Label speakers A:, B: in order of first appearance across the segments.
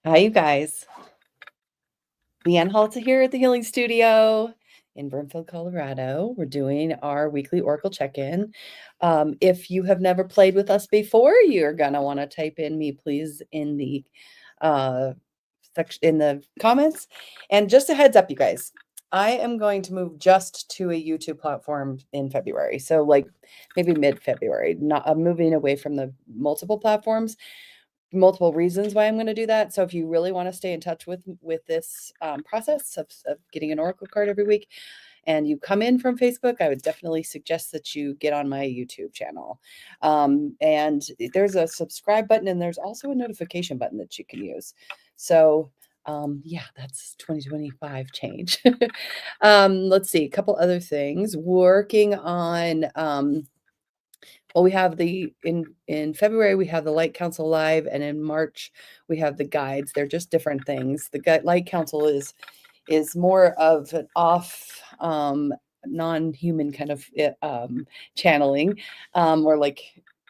A: Hi, you guys. Leanne Holitza here at the Healing Studio in Brimfield, Colorado. We're doing our weekly Oracle check-in. If you have never played with us before, you're gonna want to type in "me please" in the uh, section in the comments. And just a heads up, you guys, I am going to move just to a YouTube platform in February. So like maybe mid-February. Not I'm moving away from the multiple platforms, multiple reasons why I'm going to do that. So if you really want to stay in touch with this process of getting an oracle card every week, and you come in from Facebook, I would definitely suggest that you get on my YouTube channel. And there's a subscribe button, and there's also a notification button that you can use. So yeah, that's 2025 change. Let's see, a couple other things. Working on well, we have the in February, we have the Light Council Live, and in March, we have the guides. They're just different things. The Light Council is more of an off, non-human kind of channeling, or like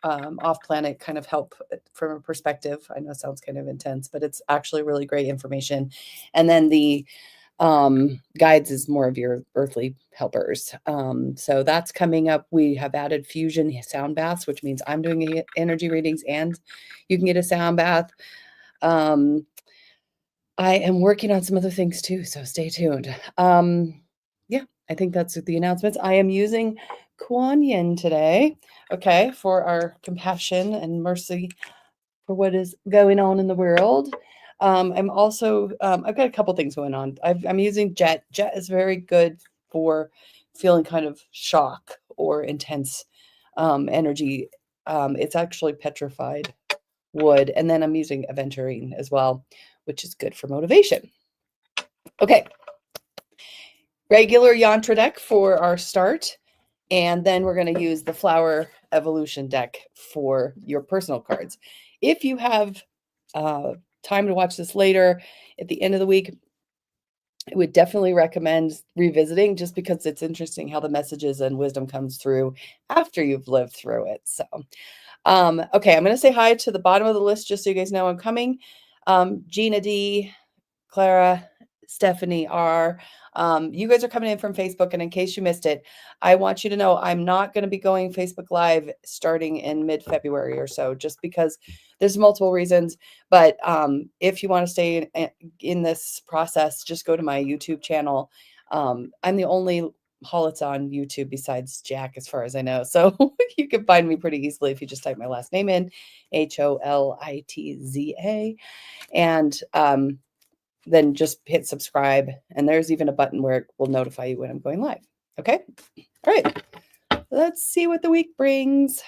A: off-planet kind of help from a perspective. I know it sounds kind of intense, but it's actually really great information. And then the guides is more of your earthly helpers. So that's coming up. We have added fusion sound baths, which means I'm doing energy readings and you can get a sound bath. um, I am working on some other things too, so stay tuned. Yeah, I think that's the announcements. I am using Kuan Yin today, okay, for our compassion and mercy for what is going on in the world. I'm also, I've got a couple things going on. I'm using Jet. Jet is very good for feeling kind of shock or intense energy. It's actually petrified wood. And then I'm using Aventurine as well, which is good for motivation. Okay, regular Yantra deck for our start. And then we're going to use the Flower Evolution deck for your personal cards. If you have time to watch this later at the end of the week, I would definitely recommend revisiting just because it's interesting how the messages and wisdom comes through after you've lived through it. So, okay, I'm going to say hi to the bottom of the list just so you guys know I'm coming. Gina D, Clara, Stephanie R. You guys are coming in from Facebook, and in case you missed it, I want you to know I'm not going to be going Facebook Live starting in mid-February or so, just because there's multiple reasons. But if you want to stay in this process, just go to my YouTube channel. I'm the only Holitza on YouTube besides Jack, as far as I know. So you can find me pretty easily if you just type my last name in, Holitza, and then just hit subscribe. And there's even a button where it will notify you when I'm going live. Okay. All right. Let's see what the week brings.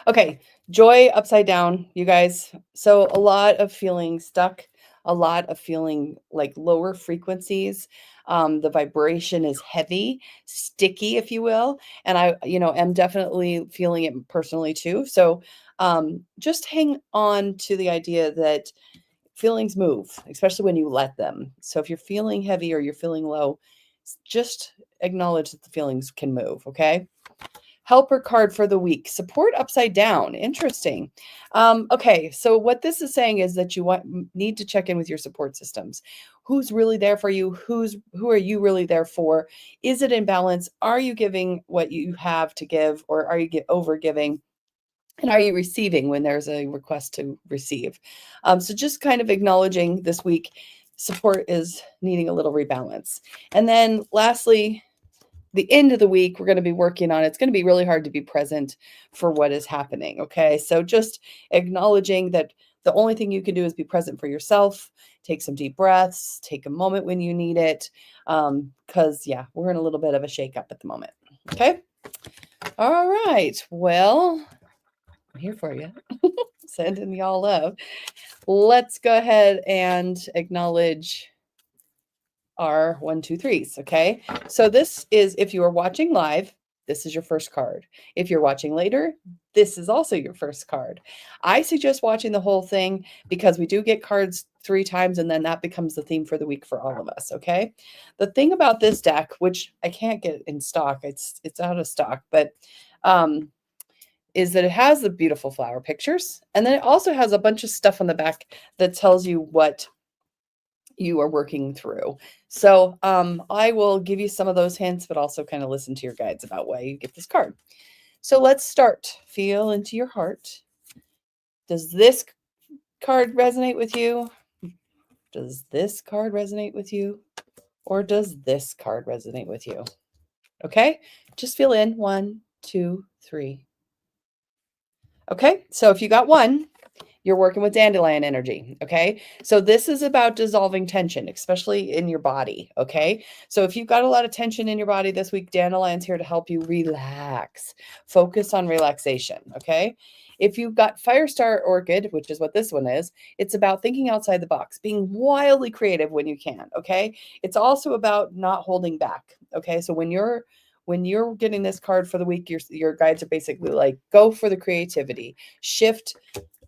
A: Okay. Joy upside down, you guys. So a lot of feeling stuck, a lot of feeling like lower frequencies. The vibration is heavy, sticky, if you will. And I, am definitely feeling it personally too. So just hang on to the idea that feelings move, especially when you let them. So if you're feeling heavy or you're feeling low, just acknowledge that the feelings can move, okay? Helper card for the week, support upside down. Interesting. Okay, so what this is saying is that you need to check in with your support systems. Who's really there for you? Who are you really there for? Is it in balance? Are you giving what you have to give, or are you over giving? And are you receiving when there's a request to receive? So just kind of acknowledging this week, support is needing a little rebalance. And then lastly, the end of the week, we're going to be working on, it's going to be really hard to be present for what is happening. Okay. So just acknowledging that the only thing you can do is be present for yourself. Take some deep breaths, take a moment when you need it. Because yeah, we're in a little bit of a shakeup at the moment. Okay. All right. Well, I'm here for you. Sending y'all love. Let's go ahead and acknowledge our 1, 2, 3s. Okay. So this is, if you are watching live, this is your first card. If you're watching later, this is also your first card. I suggest watching the whole thing because we do get cards 3 times, and then that becomes the theme for the week for all of us. Okay. The thing about this deck, which I can't get in stock, it's out of stock, but is that it has the beautiful flower pictures, and then it also has a bunch of stuff on the back that tells you what you are working through. So I will give you some of those hints, but also kind of listen to your guides about why you get this card. So let's start. Feel into your heart. Does this card resonate with you? Does this card resonate with you? Or does this card resonate with you? Okay, just feel in 1, 2, 3. Okay, so if you got 1, you're working with dandelion energy. Okay, so this is about dissolving tension, especially in your body. Okay, so if you've got a lot of tension in your body this week, dandelion's here to help you relax, focus on relaxation. Okay, if you've got Firestar Orchid, which is what this one is, it's about thinking outside the box, being wildly creative when you can. Okay, it's also about not holding back. Okay, so when you're getting this card for the week, your guides are basically like, go for the creativity, shift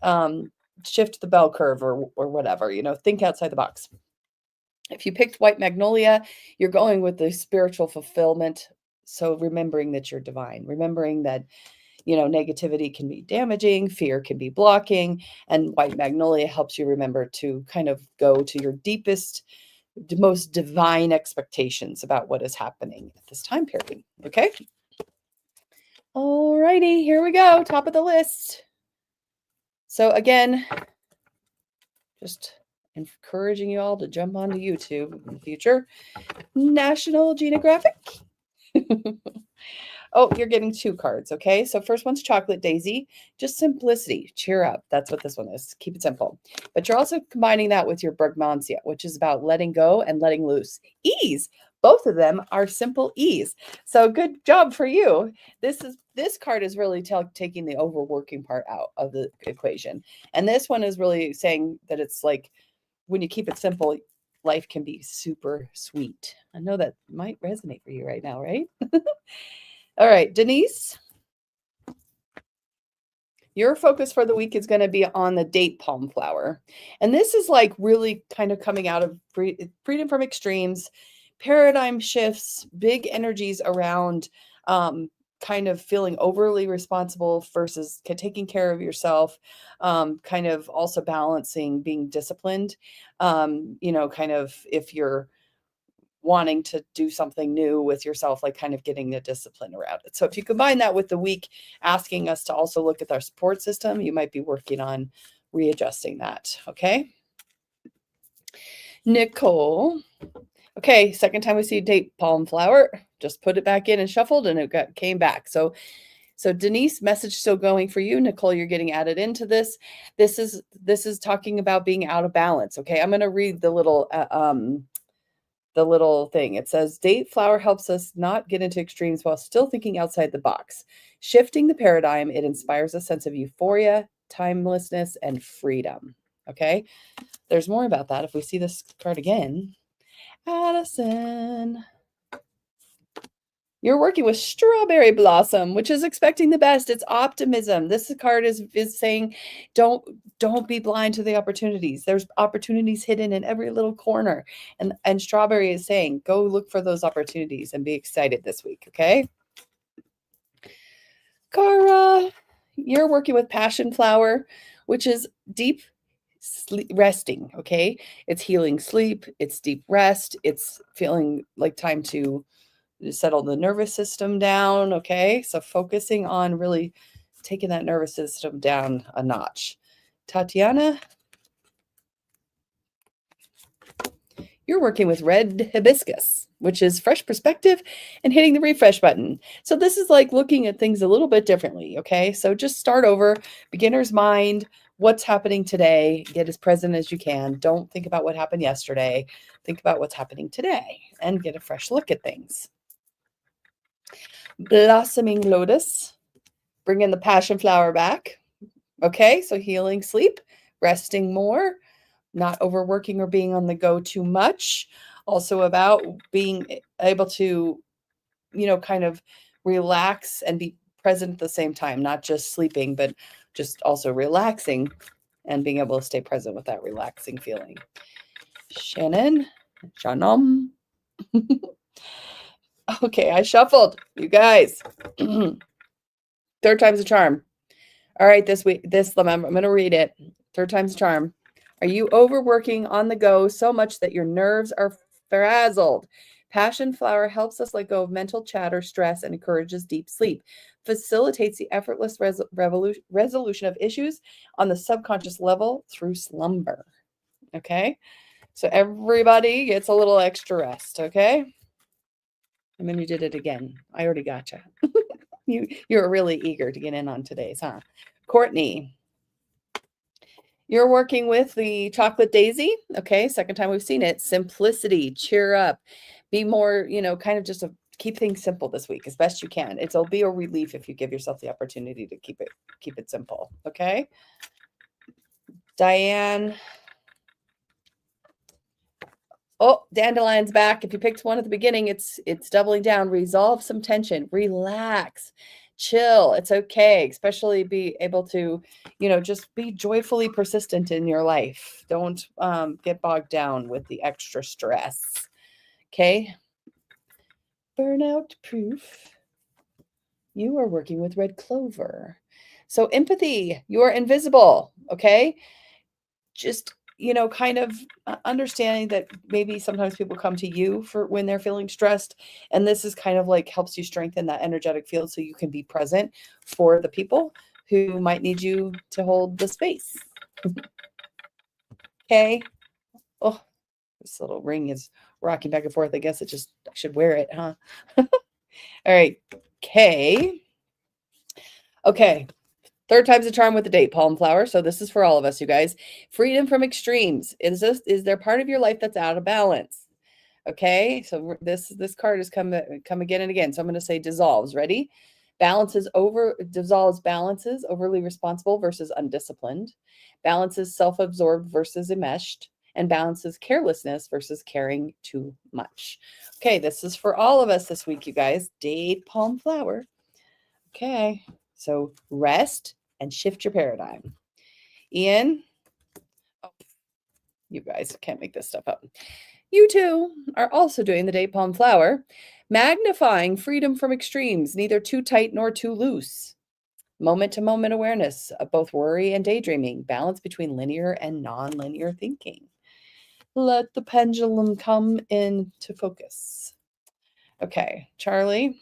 A: the bell curve or whatever, think outside the box. If you picked white magnolia, you're going with the spiritual fulfillment. So remembering that you're divine, remembering that, negativity can be damaging, fear can be blocking, and white magnolia helps you remember to kind of go to your deepest, most divine expectations about what is happening at this time period. Okay. All righty, here we go. Top of the list. So again, just encouraging you all to jump onto YouTube in the future. National Geographic. Oh, you're getting 2 cards, okay? So first one's Chocolate Daisy, just simplicity, cheer up. That's what this one is. Keep it simple. But you're also combining that with your Bergmansia, which is about letting go and letting loose. Ease. Both of them are simple ease. So good job for you. This card is really taking the overworking part out of the equation. And this one is really saying that it's like when you keep it simple, life can be super sweet. I know that might resonate for you right now, right? All right, Denise, your focus for the week is going to be on the date palm flower. And this is like really kind of coming out of freedom from extremes, paradigm shifts, big energies around kind of feeling overly responsible versus taking care of yourself, kind of also balancing being disciplined, kind of if you're wanting to do something new with yourself, like kind of getting the discipline around it. So if you combine that with the week asking us to also look at our support system, you might be working on readjusting that. Okay. Nicole. Okay, second time we see date palm flower, just put it back in and shuffled and it came back. So Denise, message still going for you. Nicole, you're getting added into this. This is talking about being out of balance. Okay, I'm going to read the little thing. It says, date flower helps us not get into extremes while still thinking outside the box. Shifting the paradigm, it inspires a sense of euphoria, timelessness, and freedom. Okay, there's more about that if we see this card again. Addison, you're working with Strawberry Blossom, which is expecting the best. It's optimism. This card is saying, don't be blind to the opportunities. There's opportunities hidden in every little corner. And Strawberry is saying, go look for those opportunities and be excited this week, okay? Cara, you're working with Passion Flower, which is deep resting, okay? It's healing sleep. It's deep rest. It's feeling like time to settle the nervous system down. Okay, so focusing on really taking that nervous system down a notch. Tatiana, you're working with red hibiscus, which is fresh perspective and hitting the refresh button. So this is like looking at things a little bit differently. Okay, so just start over, beginner's mind. What's happening today? Get as present as you can. Don't think about what happened yesterday. Think about what's happening today and get a fresh look at things. Blossoming Lotus, bringing the passion flower back. Okay, so healing sleep, resting more, not overworking or being on the go too much. Also about being able to, kind of relax and be present at the same time, not just sleeping, but just also relaxing and being able to stay present with that relaxing feeling. Shannon. Okay, I shuffled, you guys. Third time's a charm. All right, I'm going to read it. Third time's a charm. Are you overworking on the go so much that your nerves are frazzled? Passion flower helps us let go of mental chatter, stress, and encourages deep sleep. Facilitates the effortless resolution of issues on the subconscious level through slumber. Okay, so everybody gets a little extra rest. Okay, and then you did it again. I already got you. You're really eager to get in on today's, huh? Courtney, you're working with the chocolate daisy. Okay, second time we've seen it. Simplicity, cheer up, be more, kind of just keep things simple this week as best you can. It'll be a relief if you give yourself the opportunity to keep it simple. Okay. Diane. Oh, Dandelion's back. If you picked one at the beginning, it's doubling down. Resolve some tension. Relax. Chill. It's okay. Especially be able to, just be joyfully persistent in your life. Don't get bogged down with the extra stress. Okay. Burnout proof. You are working with red clover. So empathy. You are invisible. Okay. Just kind of understanding that maybe sometimes people come to you for when they're feeling stressed. And this is kind of like helps you strengthen that energetic field so you can be present for the people who might need you to hold the space. Okay. Oh, this little ring is rocking back and forth. I guess I should wear it, huh? All right. Okay. Okay. Third time's a charm with the date palm flower. So this is for all of us, you guys. Freedom from extremes. Is there part of your life that's out of balance? Okay, so this card has come again and again. So I'm going to say dissolves. Ready? Dissolves balances, overly responsible versus undisciplined. Balances self-absorbed versus enmeshed. And balances carelessness versus caring too much. Okay, this is for all of us this week, you guys. Date palm flower. Okay, so rest and shift your paradigm. Ian, oh, you guys can't make this stuff up. You too are also doing the date palm flower, magnifying freedom from extremes, neither too tight nor too loose. Moment to moment awareness of both worry and daydreaming, balance between linear and non-linear thinking. Let the pendulum come into focus. Okay, Charlie,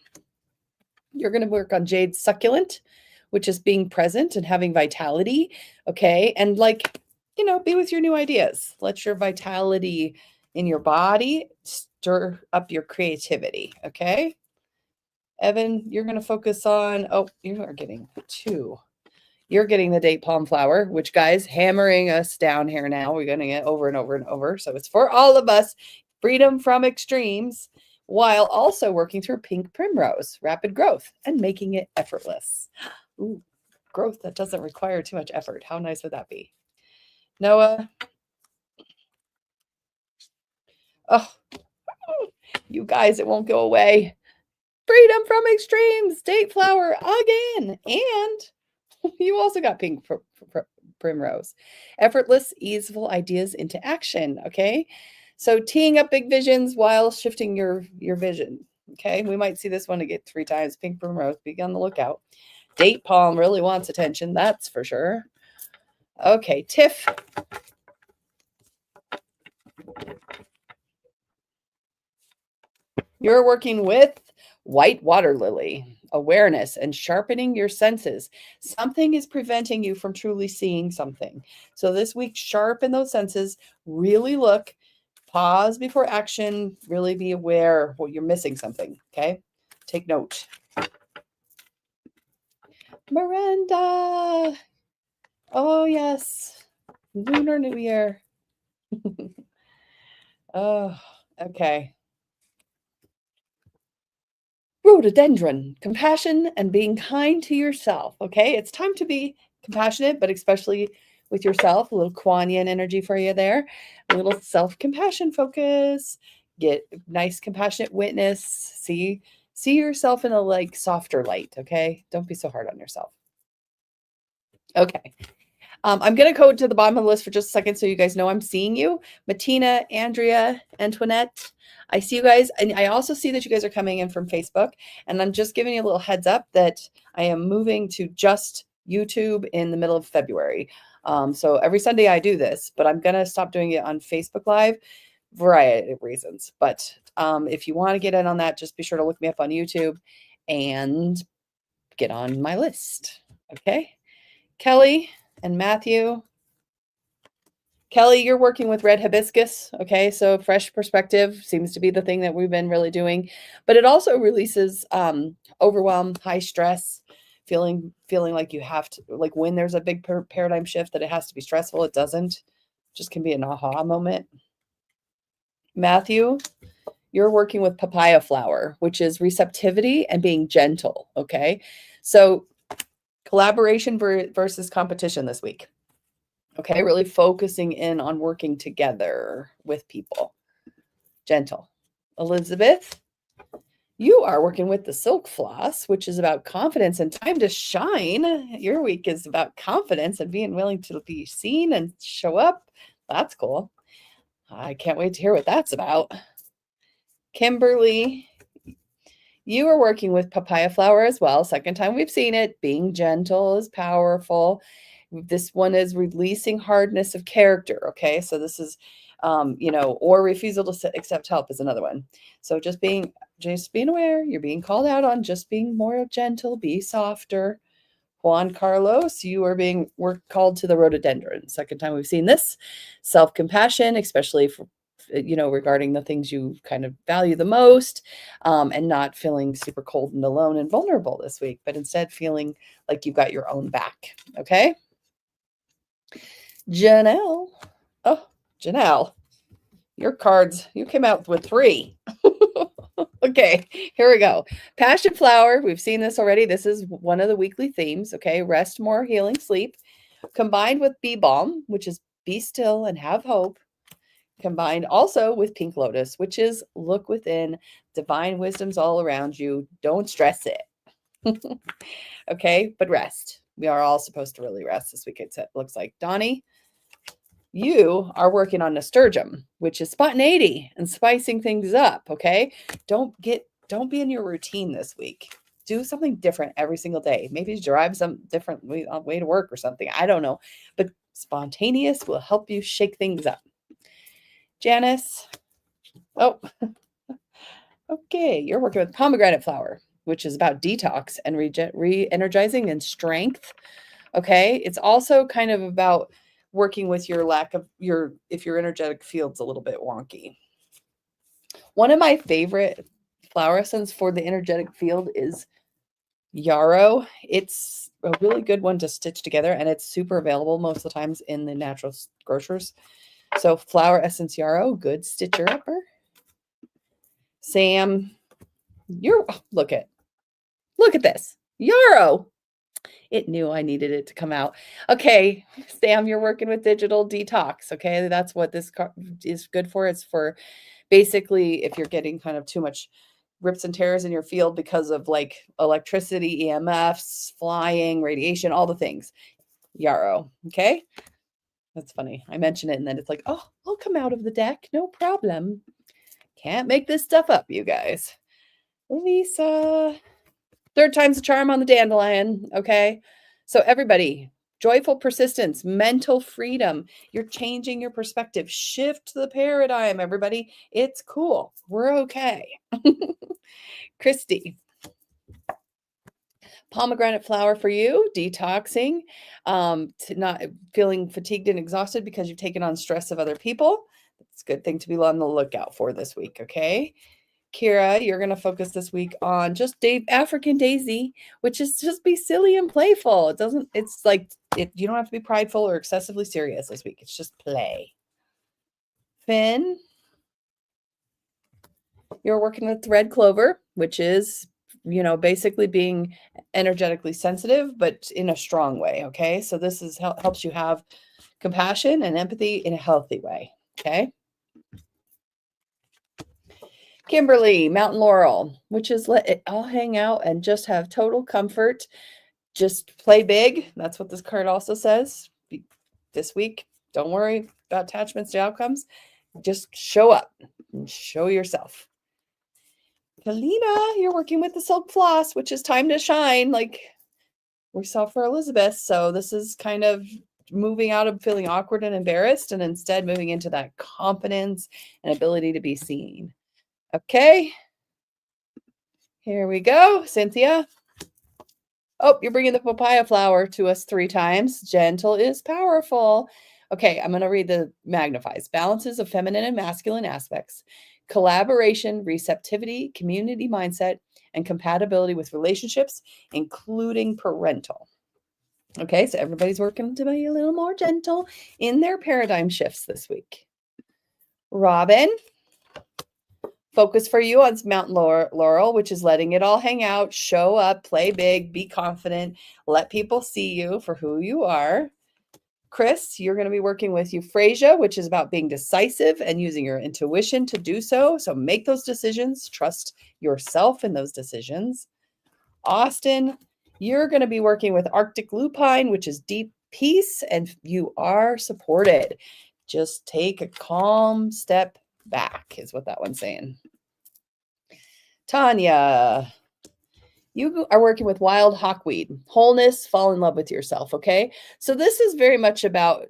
A: you're going to work on Jade Succulent, which is being present and having vitality. Okay. And be with your new ideas. Let your vitality in your body stir up your creativity. Okay. Evan, you're going to focus on, you are getting two. You're getting the date palm flower, which, guys, hammering us down here now. We're going to get over and over and over. So it's for all of us. Freedom from extremes, while also working through pink primrose, rapid growth, and making it effortless. Ooh, growth that doesn't require too much effort. How nice would that be? Noah. Oh, you guys, it won't go away. Freedom from extremes, date flower again. And you also got pink primrose. Effortless, easeful ideas into action. Okay. So teeing up big visions while shifting your vision. Okay. We might see this one to get 3 times. Pink primrose. Be on the lookout. Date palm really wants attention. That's for sure. Okay. Tiff. You're working with white water lily, awareness and sharpening your senses. Something is preventing you from truly seeing something. So this week, sharpen those senses, really look, pause before action, really be aware you're missing something. Okay. Take note. Miranda. Oh, yes. Lunar New Year. Oh, okay. Rhododendron, compassion and being kind to yourself. Okay, it's time to be compassionate, but especially with yourself. A little Kuan Yin energy for you there. A little self-compassion focus. Get nice compassionate witness. See yourself in a softer light. Okay, don't be so hard on yourself. Okay. I'm going to go to the bottom of the list for just a second so you guys know I'm seeing you. Matina, Andrea, Antoinette, I see you guys. And I also see that you guys are coming in from Facebook. And I'm just giving you a little heads up that I am moving to just YouTube in the middle of February. So every Sunday I do this, but I'm going to stop doing it on Facebook Live, variety of reasons. But if you want to get in on that, just be sure to look me up on YouTube and get on my list. Okay. Kelly and Matthew. Kelly, you're working with red hibiscus. Okay. So fresh perspective seems to be the thing that we've been really doing, but it also releases overwhelm, high stress, feeling like you have to, like when there's a big paradigm shift that it has to be stressful. It doesn't. Just can be an aha moment. Matthew, you're working with papaya flower, which is receptivity and being gentle. Okay. So collaboration versus competition this week. Okay. Really focusing in on working together with people. Gentle. Elizabeth, you are working with the silk floss, which is about confidence and time to shine. Your week is about confidence and being willing to be seen and show up. That's cool. I can't wait to hear what that's about. Kimberly, you are working with papaya flower as well. Second time we've seen it. Being gentle is powerful. This one is releasing hardness of character. Okay. So this is, or refusal to accept help is another one. So just being aware, you're being called out on just being more gentle, be softer. Juan Carlos, we're called to the rhododendron. Second time we've seen this. Self-compassion, especially for, regarding the things you kind of value the most, and not feeling super cold and alone and vulnerable this week, but instead feeling like you've got your own back. Okay. Janelle. Oh, Janelle, your cards, you came out with 3. Okay, here we go. Passion flower. We've seen this already. This is one of the weekly themes. Okay. Rest more, healing, sleep. Combined with bee balm, which is be still and have hope. Combined also with pink lotus, which is look within, divine wisdom's all around you. Don't stress it. Okay. But rest. We are all supposed to really rest this week. It looks like. Donnie, you are working on nasturtium, which is spontaneity and spicing things up. Okay. Don't be in your routine this week. Do something different every single day. Maybe drive some different way to work or something. I don't know. But spontaneous will help you shake things up. Janice. Oh, okay. You're working with pomegranate flower, which is about detox and re-energizing and strength. Okay. It's also kind of about working with your if your energetic field's a little bit wonky. One of my favorite flower essence for the energetic field is yarrow. It's a really good one to stitch together, and it's super available most of the times in the natural grocers. So flower essence yarrow, good stitcher upper. Sam, look at this yarrow. It knew I needed it to come out. Okay, Sam, you're working with digital detox. Okay, that's what this is good for. It's for basically if you're getting kind of too much rips and tears in your field because of like electricity, EMFs, flying, radiation, all the things. Yarrow. Okay, that's funny. I mention it and then it's like, oh, I'll come out of the deck. No problem. Can't make this stuff up, you guys. Lisa. 3rd time's the charm on the dandelion. Okay. So everybody, joyful persistence, mental freedom. You're changing your perspective. Shift the paradigm, everybody. It's cool. We're okay. Christy. Pomegranate flower for you, detoxing, to not feeling fatigued and exhausted because you've taken on stress of other people. It's a good thing to be on the lookout for this week. Okay. Kira, you're going to focus this week on just African daisy, which is just be silly and playful. You don't have to be prideful or excessively serious this week. It's just play. Finn, you're working with red clover, which is, basically being energetically sensitive, but in a strong way. Okay. So this helps you have compassion and empathy in a healthy way. Okay. Kimberly, Mountain Laurel, which is let it all hang out and just have total comfort. Just play big. That's what this card also says. This week, don't worry about attachments to outcomes. Just show up and show yourself. Kalina, you're working with the silk floss, which is time to shine. Like we saw for Elizabeth. So this is kind of moving out of feeling awkward and embarrassed and instead moving into that confidence and ability to be seen. Okay. Here we go, Cynthia. Oh, you're bringing the papaya flower to us 3 times. Gentle is powerful. Okay, I'm going to read the magnifies. Balances of feminine and masculine aspects, collaboration, receptivity, community mindset, and compatibility with relationships, including parental. Okay, so everybody's working to be a little more gentle in their paradigm shifts this week. Robin, focus for you on Mountain Laurel, which is letting it all hang out, show up, play big, be confident, let people see you for who you are. Chris, you're going to be working with Euphrasia, which is about being decisive and using your intuition to do so. So make those decisions, trust yourself in those decisions. Austin, you're going to be working with Arctic Lupine, which is deep peace, and you are supported. Just take a calm step back, is what that one's saying. Tanya, you are working with wild hawkweed, wholeness, fall in love with yourself. Okay. So this is very much about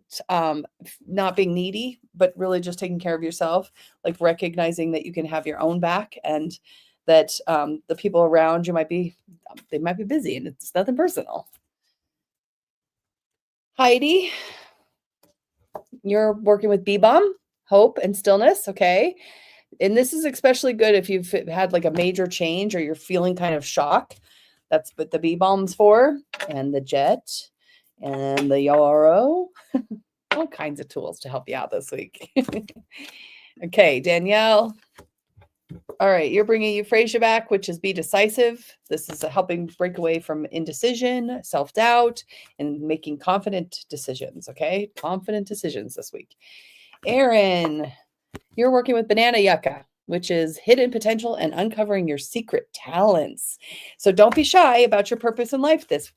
A: not being needy, but really just taking care of yourself, like recognizing that you can have your own back and that the people around you might be busy and it's nothing personal. Heidi, you're working with bee-balm, hope and stillness. Okay. And this is especially good if you've had like a major change or you're feeling kind of shock. That's what the bee-balm's for. And the jet and the yarrow. All kinds of tools to help you out this week. Okay, Danielle. All right, you're bringing Euphrasia back, which is be decisive. This is helping break away from indecision, self-doubt, and making confident decisions. Okay, confident decisions this week. Aaron, you're working with Banana Yucca, which is hidden potential and uncovering your secret talents. So don't be shy about your purpose in life this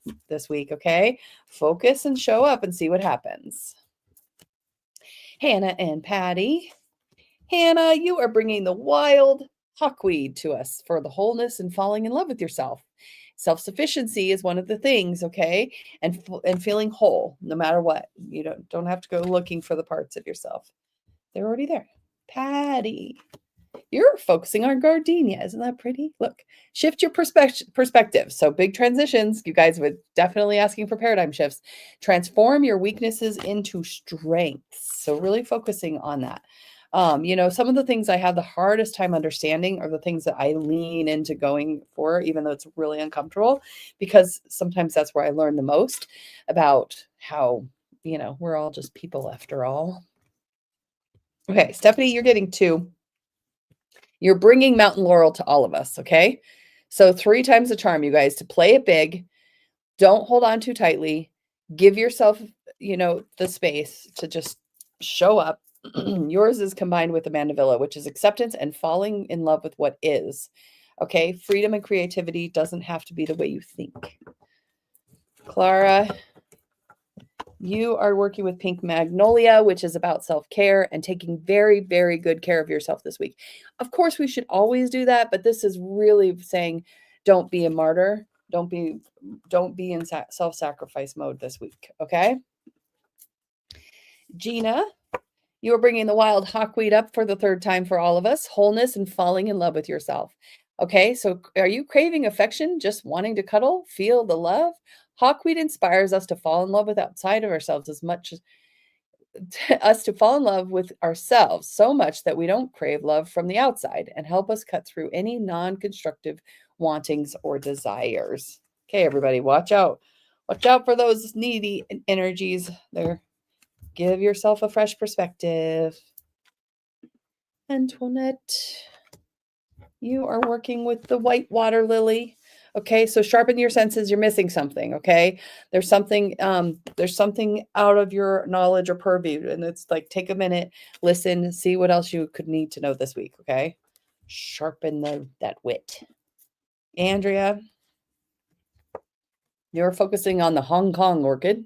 A: week, okay? Focus and show up and see what happens. Hannah and Patty. Hannah, you are bringing the wild hawkweed to us for the wholeness and falling in love with yourself. Self-sufficiency is one of the things, okay? And feeling whole no matter what. You don't have to go looking for the parts of yourself. They're already there. Patty, you're focusing on gardenia. Isn't that pretty? Look, shift your perspective. So big transitions. You guys would definitely asking for paradigm shifts. Transform your weaknesses into strengths. So really focusing on that. Some of the things I have the hardest time understanding are the things that I lean into going for, even though it's really uncomfortable, because sometimes that's where I learn the most about how, we're all just people after all. Okay, Stephanie, you're getting 2. You're bringing Mountain Laurel to all of us, okay? So 3 times the charm, you guys, to play it big. Don't hold on too tightly. Give yourself, the space to just show up. Yours is combined with the Mandevilla, which is acceptance and falling in love with what is. Okay, freedom and creativity doesn't have to be the way you think. Clara, you are working with Pink Magnolia, which is about self-care and taking very, very good care of yourself this week. Of course, we should always do that, but this is really saying, don't be a martyr. Don't be in self-sacrifice mode this week, okay? Gina, you are bringing the wild hawkweed up for the 3rd time for all of us, wholeness and falling in love with yourself. Okay, so are you craving affection, just wanting to cuddle, feel the love? Hawkweed inspires us to fall in love with outside of ourselves as much as us to fall in love with ourselves so much that we don't crave love from the outside and help us cut through any non-constructive wantings or desires. Okay, everybody, watch out. Watch out for those needy energies there. Give yourself a fresh perspective. Antoinette, you are working with the white water lily. Okay, so sharpen your senses. You're missing something. Okay, there's something out of your knowledge or purview, and it's like take a minute, listen, see what else you could need to know this week. Okay, sharpen that wit. Andrea, you're focusing on the Hong Kong orchid.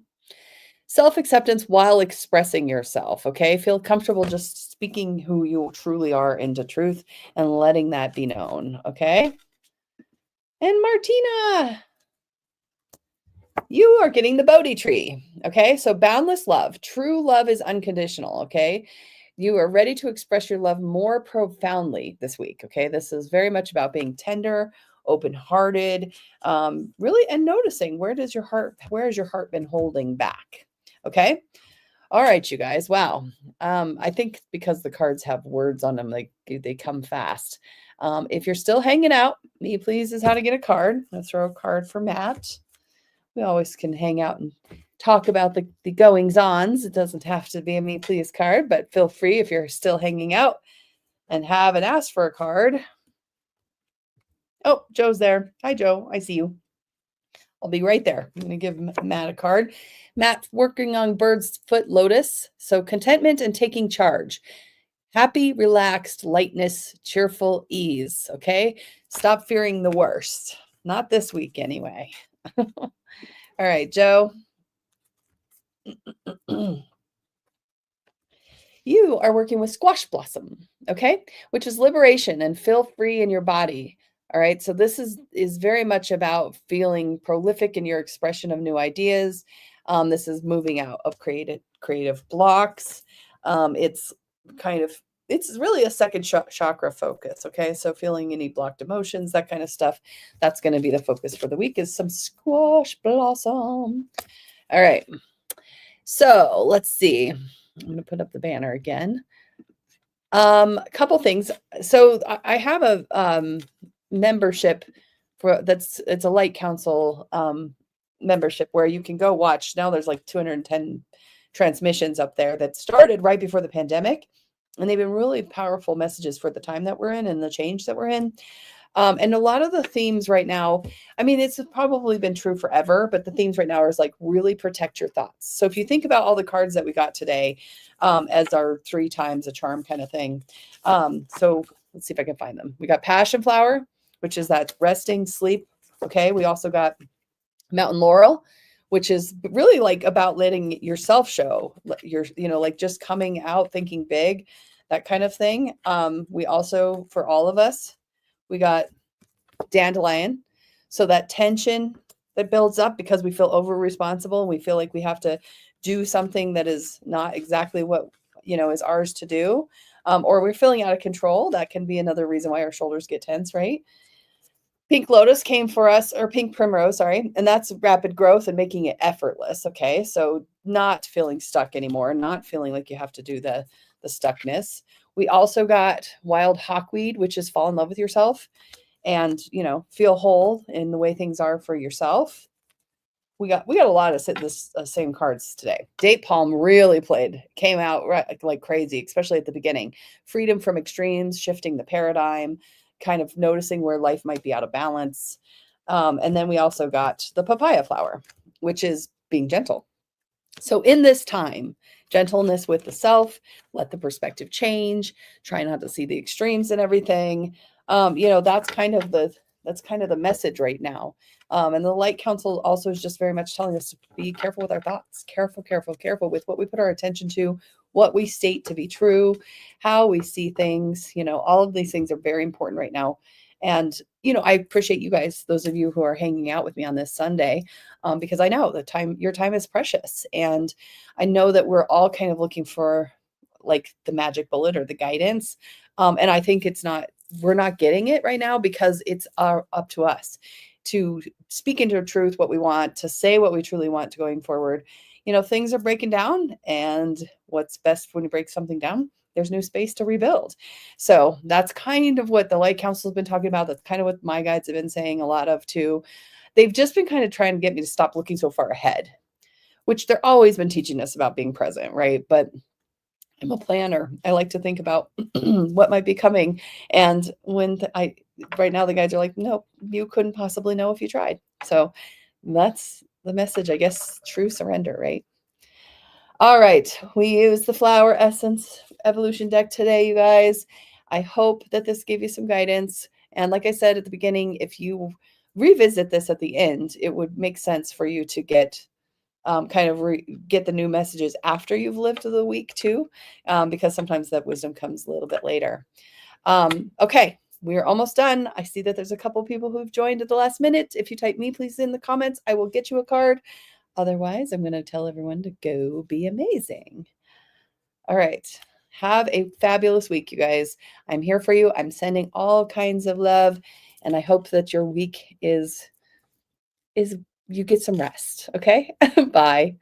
A: Self-acceptance while expressing yourself, okay? Feel comfortable just speaking who you truly are into truth and letting that be known, okay? And Martina, you are getting the Bodhi tree. Okay. So boundless love, true love is unconditional. Okay. You are ready to express your love more profoundly this week. Okay. This is very much about being tender, open-hearted, really, and noticing where has your heart been holding back? Okay. All right, you guys. Wow. I think because the cards have words on them, they come fast. If you're still hanging out, me please is how to get a card. Let's throw a card for Matt. We always can hang out and talk about the goings-ons. It doesn't have to be a me please card, but feel free if you're still hanging out and haven't asked for a card. Oh, Joe's there. Hi, Joe. I see you. I'll be right there. I'm going to give Matt a card. Matt working on Bird's Foot Lotus. So contentment and taking charge. Happy, relaxed, lightness, cheerful ease. Okay. Stop fearing the worst. Not this week anyway. All right, Joe. You are working with Squash Blossom, okay, which is liberation and feel free in your body. All right, so this is very much about feeling prolific in your expression of new ideas. This is moving out of creative blocks. It's really a second chakra focus. Okay, so feeling any blocked emotions, that kind of stuff. That's going to be the focus for the week. Is some Squash Blossom. All right. So let's see. I'm going to put up the banner again. A couple things. So I have a membership it's a Light Council membership where you can go watch. Now there's like 210 transmissions up there that started right before the pandemic. And they've been really powerful messages for the time that we're in and the change that we're in. And a lot of the themes right now, I mean, it's probably been true forever, but the themes right now is like really protect your thoughts. So if you think about all the cards that we got today as our 3 times a charm kind of thing. So let's see if I can find them. We got Passion Flower, which is that resting, sleep. Okay. We also got Mountain Laurel, which is really like about letting yourself show like just coming out, thinking big, that kind of thing. We also, for all of us, we got Dandelion. So that tension that builds up because we feel over responsible and we feel like we have to do something that is not exactly what, is ours to do. Or we're feeling out of control. That can be another reason why our shoulders get tense, right? Pink Lotus came for us, or Pink Primrose, sorry. And that's rapid growth and making it effortless. Okay. So not feeling stuck anymore, not feeling like you have to do the stuckness. We also got Wild Hawkweed, which is fall in love with yourself and, feel whole in the way things are for yourself. We got a lot of this same cards today. Date Palm really came out like crazy, especially at the beginning. Freedom from extremes, shifting the paradigm, kind of noticing where life might be out of balance. And then we also got the Papaya Flower, which is being gentle. So in this time, gentleness with the self, let the perspective change, try not to see the extremes and everything. That's kind of the message right now. And the Light Council also is just very much telling us to be careful with our thoughts, careful with what we put our attention to, what we state to be true, how we see things. All of these things are very important right now. And, I appreciate you guys, those of you who are hanging out with me on this Sunday, because I know your time is precious. And I know that we're all kind of looking for like the magic bullet or the guidance. And I think we're not getting it right now because it's up to us to speak into truth what we want, to say what we truly want to going forward. Things are breaking down, and what's best when you break something down? There's new space to rebuild. So that's kind of what the Light Council has been talking about. That's kind of what my guides have been saying a lot of too. They've just been kind of trying to get me to stop looking so far ahead, which they're always been teaching us about being present, right? But I'm a planner. I like to think about what might be coming. And right now the guys are like, nope, you couldn't possibly know if you tried. So that's the message, I guess, true surrender, right? All right. We use the Flower Essence Evolution deck today, you guys. I hope that this gave you some guidance. And like I said at the beginning, if you revisit this at the end, it would make sense for you to get get the new messages after you've lived the week too, because sometimes that wisdom comes a little bit later. Okay. we're almost done. I see that there's a couple people who've joined at the last minute. If you type me, please, in the comments, I will get you a card. Otherwise, I'm going to tell everyone to go be amazing. All right. Have a fabulous week, you guys. I'm here for you. I'm sending all kinds of love, and I hope that your week is you get some rest. Okay? Bye.